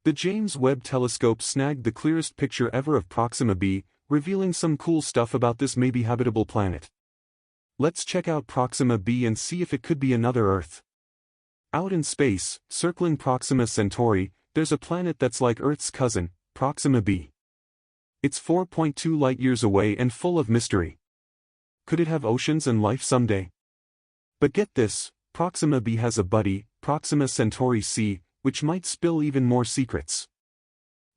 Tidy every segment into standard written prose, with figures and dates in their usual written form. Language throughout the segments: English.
The James Webb Telescope snagged the clearest picture ever of Proxima B, revealing some cool stuff about this maybe habitable planet. Let's check out Proxima B and see if it could be another Earth. Out in space, circling Proxima Centauri, there's a planet that's like Earth's cousin, Proxima B. It's 4.2 light-years away and full of mystery. Could it have oceans and life someday? But get this, Proxima B has a buddy, Proxima Centauri C, which might spill even more secrets.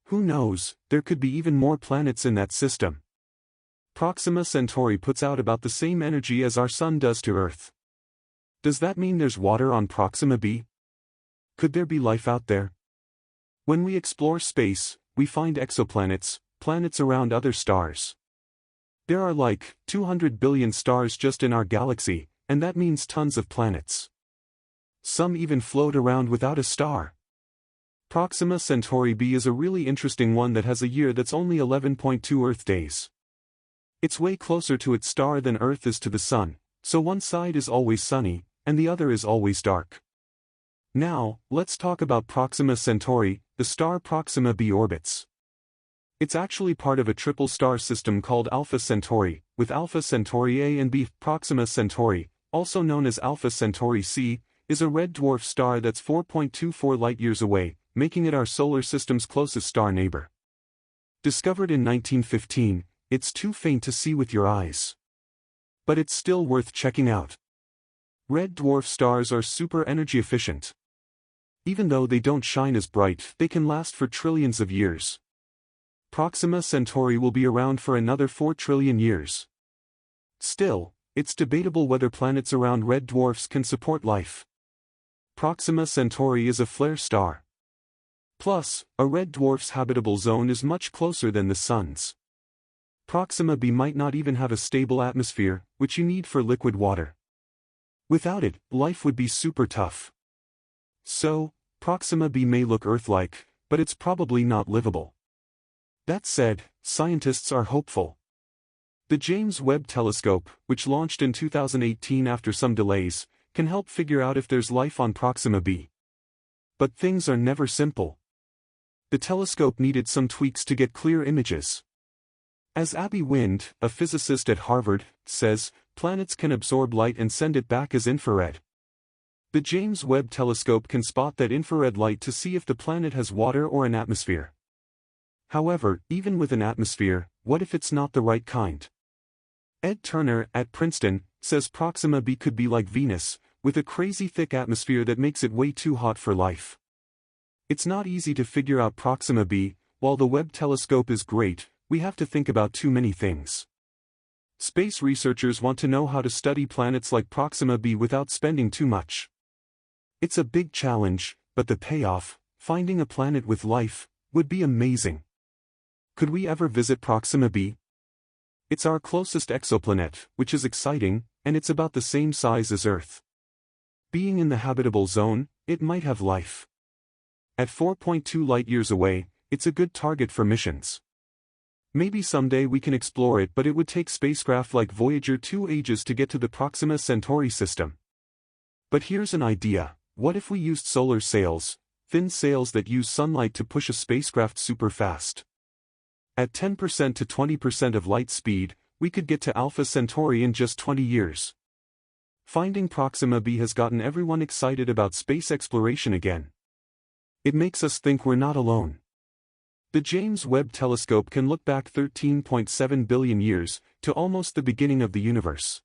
Who knows, there could be even more planets in that system. Proxima Centauri puts out about the same energy as our Sun does to Earth. Does that mean there's water on Proxima B? Could there be life out there? When we explore space, we find exoplanets, planets around other stars. There are like 200 billion stars just in our galaxy, and that means tons of planets. Some even float around without a star. Proxima Centauri B is a really interesting one that has a year that's only 11.2 Earth days. It's way closer to its star than Earth is to the Sun, so one side is always sunny, and the other is always dark. Now, let's talk about Proxima Centauri, the star Proxima B orbits. It's actually part of a triple star system called Alpha Centauri, with Alpha Centauri A and B. Proxima Centauri, also known as Alpha Centauri C, is a red dwarf star that's 4.24 light-years away, making it our solar system's closest star neighbor. Discovered in 1915, it's too faint to see with your eyes. But it's still worth checking out. Red dwarf stars are super energy efficient. Even though they don't shine as bright, they can last for trillions of years. Proxima Centauri will be around for another 4 trillion years. Still, it's debatable whether planets around red dwarfs can support life. Proxima Centauri is a flare star. Plus, a red dwarf's habitable zone is much closer than the Sun's. Proxima B might not even have a stable atmosphere, which you need for liquid water. Without it, life would be super tough. So, Proxima B may look Earth-like, but it's probably not livable. That said, scientists are hopeful. The James Webb Telescope, which launched in 2018 after some delays, can help figure out if there's life on Proxima B. But things are never simple. The telescope needed some tweaks to get clear images. As Abby Wind, a physicist at Harvard, says, planets can absorb light and send it back as infrared. The James Webb Telescope can spot that infrared light to see if the planet has water or an atmosphere. However, even with an atmosphere, what if it's not the right kind? Ed Turner, at Princeton, says Proxima B could be like Venus, with a crazy thick atmosphere that makes it way too hot for life. It's not easy to figure out Proxima B. While the Webb telescope is great, we have to think about too many things. Space researchers want to know how to study planets like Proxima B without spending too much. It's a big challenge, but the payoff, finding a planet with life, would be amazing. Could we ever visit Proxima B? It's our closest exoplanet, which is exciting, and it's about the same size as Earth. Being in the habitable zone, it might have life. At 4.2 light-years away, it's a good target for missions. Maybe someday we can explore it, but it would take spacecraft like Voyager 2 ages to get to the Proxima Centauri system. But here's an idea: what if we used solar sails, thin sails that use sunlight to push a spacecraft super fast? At 10% to 20% of light speed, we could get to Alpha Centauri in just 20 years. Finding Proxima B has gotten everyone excited about space exploration again. It makes us think we're not alone. The James Webb Telescope can look back 13.7 billion years, to almost the beginning of the universe.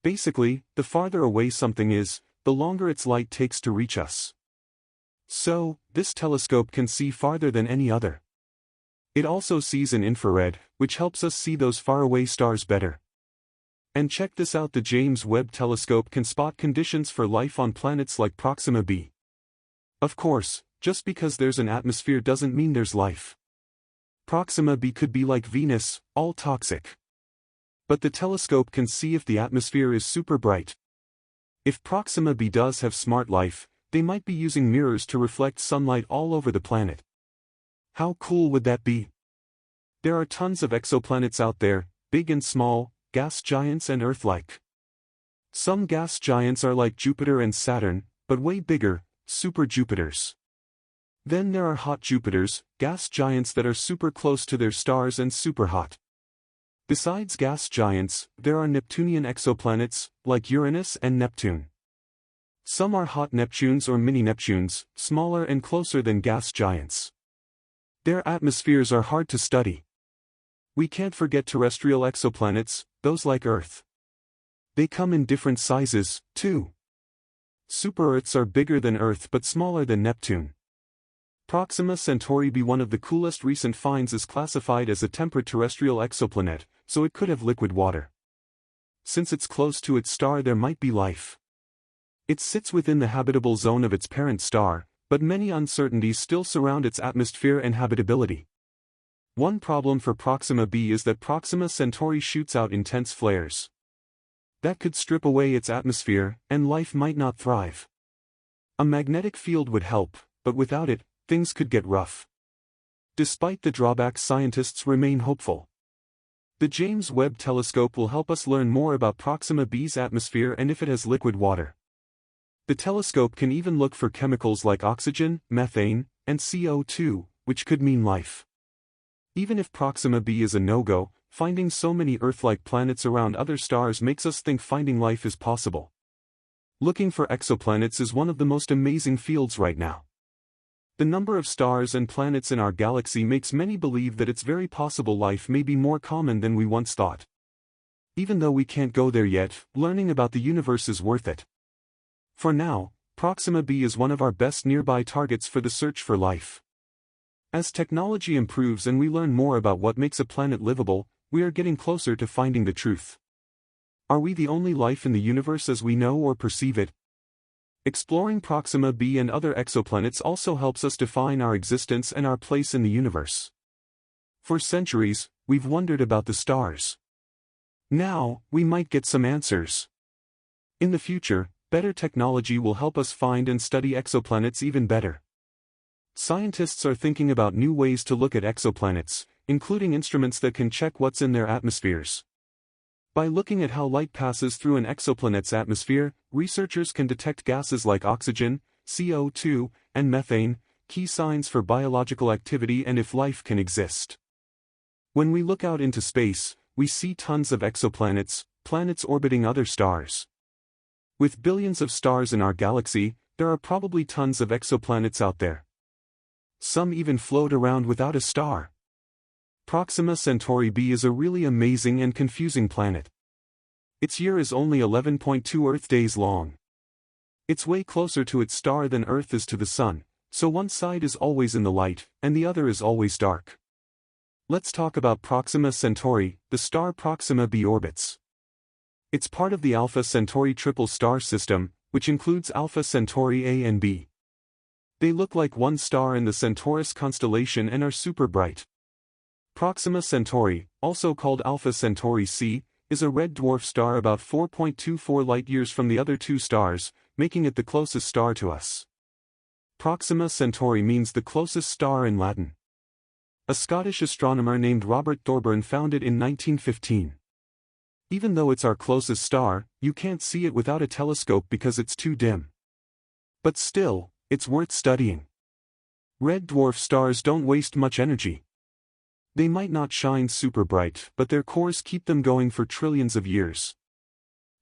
Basically, the farther away something is, the longer its light takes to reach us. So, this telescope can see farther than any other. It also sees in infrared, which helps us see those faraway stars better. And check this out: the James Webb Telescope can spot conditions for life on planets like Proxima B. Of course, just because there's an atmosphere doesn't mean there's life. Proxima B could be like Venus, all toxic. But the telescope can see if the atmosphere is super bright. If Proxima B does have smart life, they might be using mirrors to reflect sunlight all over the planet. How cool would that be? There are tons of exoplanets out there, big and small, gas giants and Earth-like. Some gas giants are like Jupiter and Saturn, but way bigger, super Jupiters. Then there are hot Jupiters, gas giants that are super close to their stars and super hot. Besides gas giants, there are Neptunian exoplanets, like Uranus and Neptune. Some are hot Neptunes or mini-Neptunes, smaller and closer than gas giants. Their atmospheres are hard to study. We can't forget terrestrial exoplanets, those like Earth. They come in different sizes, too. Super-Earths are bigger than Earth but smaller than Neptune. Proxima Centauri B, one of the coolest recent finds, is classified as a temperate terrestrial exoplanet, so it could have liquid water. Since it's close to its star, there might be life. It sits within the habitable zone of its parent star, but many uncertainties still surround its atmosphere and habitability. One problem for Proxima B is that Proxima Centauri shoots out intense flares. That could strip away its atmosphere, and life might not thrive. A magnetic field would help, but without it, things could get rough. Despite the drawbacks, scientists remain hopeful. The James Webb Telescope will help us learn more about Proxima B's atmosphere and if it has liquid water. The telescope can even look for chemicals like oxygen, methane, and CO2, which could mean life. Even if Proxima B is a no-go, finding so many Earth-like planets around other stars makes us think finding life is possible. Looking for exoplanets is one of the most amazing fields right now. The number of stars and planets in our galaxy makes many believe that it's very possible life may be more common than we once thought. Even though we can't go there yet, learning about the universe is worth it. For now, Proxima B is one of our best nearby targets for the search for life. As technology improves and we learn more about what makes a planet livable, we are getting closer to finding the truth. Are we the only life in the universe as we know or perceive it? Exploring Proxima B and other exoplanets also helps us define our existence and our place in the universe. For centuries, we've wondered about the stars. Now, we might get some answers. In the future, better technology will help us find and study exoplanets even better. Scientists are thinking about new ways to look at exoplanets, including instruments that can check what's in their atmospheres. By looking at how light passes through an exoplanet's atmosphere, researchers can detect gases like oxygen, CO2, and methane, key signs for biological activity and if life can exist. When we look out into space, we see tons of exoplanets, planets orbiting other stars. With billions of stars in our galaxy, there are probably tons of exoplanets out there. Some even float around without a star. Proxima Centauri B is a really amazing and confusing planet. Its year is only 11.2 Earth days long. It's way closer to its star than Earth is to the Sun, so one side is always in the light, and the other is always dark. Let's talk about Proxima Centauri, the star Proxima B orbits. It's part of the Alpha Centauri triple star system, which includes Alpha Centauri A and B. They look like one star in the Centaurus constellation and are super bright. Proxima Centauri, also called Alpha Centauri C, is a red dwarf star about 4.24 light-years from the other two stars, making it the closest star to us. Proxima Centauri means the closest star in Latin. A Scottish astronomer named Robert Thorburn found it in 1915. Even though it's our closest star, you can't see it without a telescope because it's too dim. But still, it's worth studying. Red dwarf stars don't waste much energy. They might not shine super bright, but their cores keep them going for trillions of years.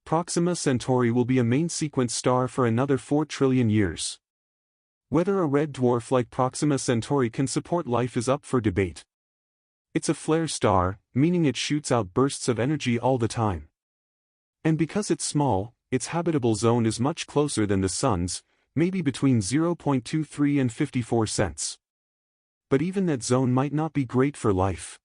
Proxima Centauri will be a main sequence star for another 4 trillion years. Whether a red dwarf like Proxima Centauri can support life is up for debate. It's a flare star, meaning it shoots out bursts of energy all the time. And because it's small, its habitable zone is much closer than the Sun's, maybe between 0.23 and 54 cents. But even that zone might not be great for life.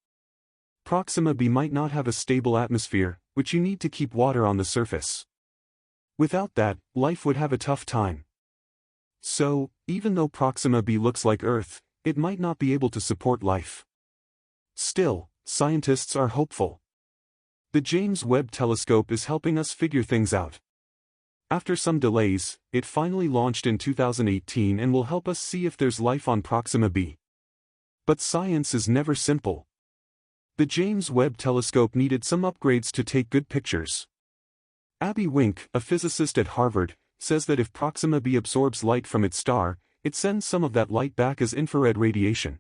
Proxima B might not have a stable atmosphere, which you need to keep water on the surface. Without that, life would have a tough time. So, even though Proxima B looks like Earth, it might not be able to support life. Still, scientists are hopeful. The James Webb Telescope is helping us figure things out. After some delays, it finally launched in 2018 and will help us see if there's life on Proxima B. But science is never simple. The James Webb Telescope needed some upgrades to take good pictures. Abby Wink, a physicist at Harvard, says that if Proxima B absorbs light from its star, it sends some of that light back as infrared radiation.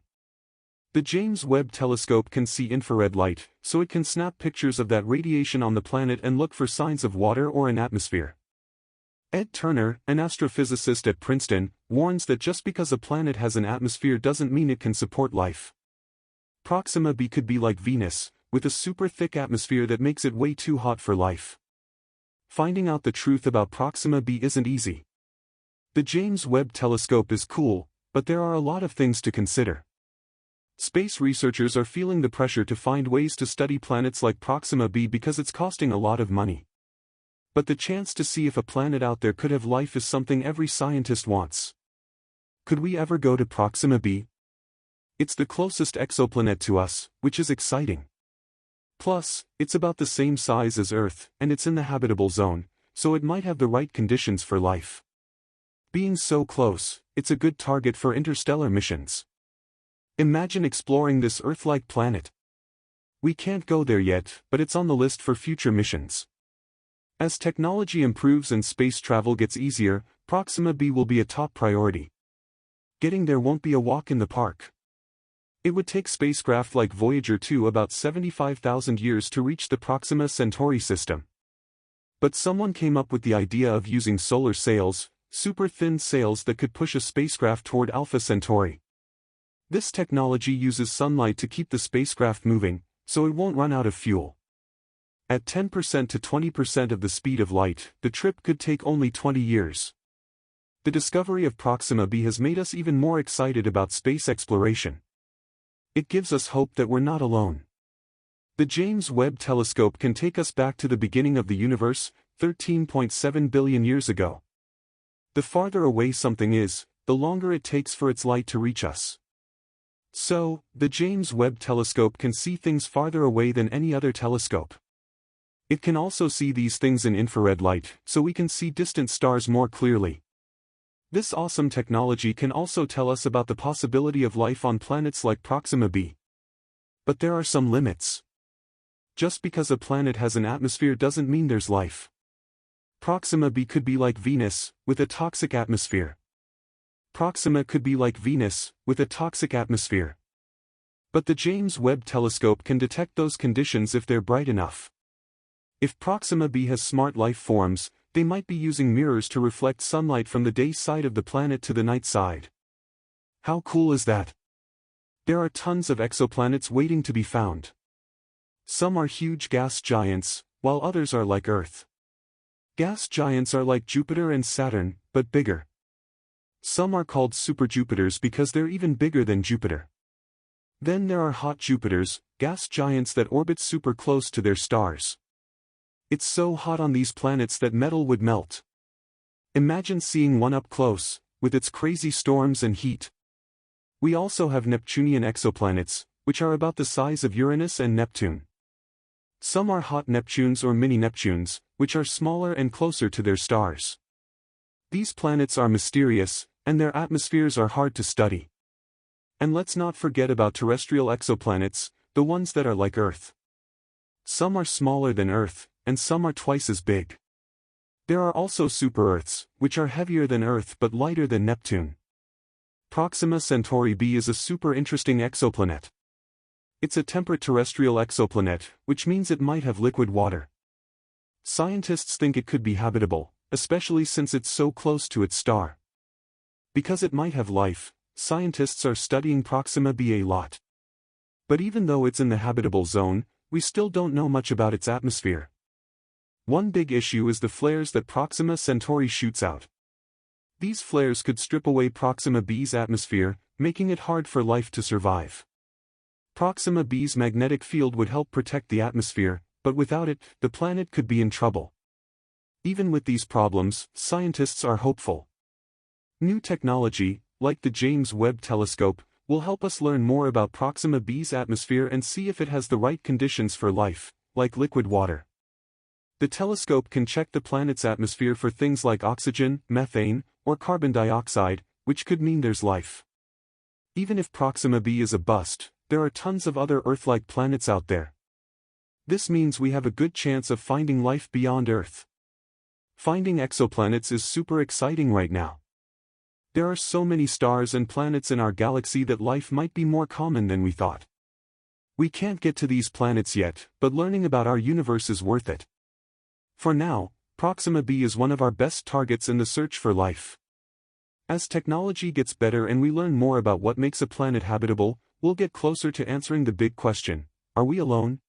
The James Webb Telescope can see infrared light, so it can snap pictures of that radiation on the planet and look for signs of water or an atmosphere. Ed Turner, an astrophysicist at Princeton, warns that just because a planet has an atmosphere doesn't mean it can support life. Proxima B could be like Venus, with a super thick atmosphere that makes it way too hot for life. Finding out the truth about Proxima B isn't easy. The James Webb Telescope is cool, but there are a lot of things to consider. Space researchers are feeling the pressure to find ways to study planets like Proxima B because it's costing a lot of money. But the chance to see if a planet out there could have life is something every scientist wants. Could we ever go to Proxima B? It's the closest exoplanet to us, which is exciting. Plus, it's about the same size as Earth, and it's in the habitable zone, so it might have the right conditions for life. Being so close, it's a good target for interstellar missions. Imagine exploring this Earth-like planet. We can't go there yet, but it's on the list for future missions. As technology improves and space travel gets easier, Proxima B will be a top priority. Getting there won't be a walk in the park. It would take spacecraft like Voyager 2 about 75,000 years to reach the Proxima Centauri system. But someone came up with the idea of using solar sails, super thin sails that could push a spacecraft toward Alpha Centauri. This technology uses sunlight to keep the spacecraft moving, so it won't run out of fuel. At 10% to 20% of the speed of light, the trip could take only 20 years. The discovery of Proxima B has made us even more excited about space exploration. It gives us hope that we're not alone. The James Webb Telescope can take us back to the beginning of the universe, 13.7 billion years ago. The farther away something is, the longer it takes for its light to reach us. So, the James Webb Telescope can see things farther away than any other telescope. It can also see these things in infrared light, so we can see distant stars more clearly. This awesome technology can also tell us about the possibility of life on planets like Proxima B. But there are some limits. Just because a planet has an atmosphere doesn't mean there's life. Proxima B could be like Venus, with a toxic atmosphere. Proxima could be like Venus, with a toxic atmosphere. But the James Webb Telescope can detect those conditions if they're bright enough. If Proxima B has smart life forms, they might be using mirrors to reflect sunlight from the day side of the planet to the night side. How cool is that? There are tons of exoplanets waiting to be found. Some are huge gas giants, while others are like Earth. Gas giants are like Jupiter and Saturn, but bigger. Some are called super-Jupiters because they're even bigger than Jupiter. Then there are hot Jupiters, gas giants that orbit super close to their stars. It's so hot on these planets that metal would melt. Imagine seeing one up close, with its crazy storms and heat. We also have Neptunian exoplanets, which are about the size of Uranus and Neptune. Some are hot Neptunes or mini-Neptunes, which are smaller and closer to their stars. These planets are mysterious, and their atmospheres are hard to study. And let's not forget about terrestrial exoplanets, the ones that are like Earth. Some are smaller than Earth, and some are twice as big. There are also super-Earths, which are heavier than Earth but lighter than Neptune. Proxima Centauri b is a super interesting exoplanet. It's a temperate terrestrial exoplanet, which means it might have liquid water. Scientists think it could be habitable, especially since it's so close to its star. Because it might have life, scientists are studying Proxima b a lot. But even though it's in the habitable zone, we still don't know much about its atmosphere. One big issue is the flares that Proxima Centauri shoots out. These flares could strip away Proxima b's atmosphere, making it hard for life to survive. Proxima b's magnetic field would help protect the atmosphere, but without it, the planet could be in trouble. Even with these problems, scientists are hopeful. New technology, like the James Webb Telescope, will help us learn more about Proxima b's atmosphere and see if it has the right conditions for life, like liquid water. The telescope can check the planet's atmosphere for things like oxygen, methane, or carbon dioxide, which could mean there's life. Even if Proxima b is a bust, there are tons of other Earth-like planets out there. This means we have a good chance of finding life beyond Earth. Finding exoplanets is super exciting right now. There are so many stars and planets in our galaxy that life might be more common than we thought. We can't get to these planets yet, but learning about our universe is worth it. For now, Proxima B is one of our best targets in the search for life. As technology gets better and we learn more about what makes a planet habitable, we'll get closer to answering the big question: are we alone?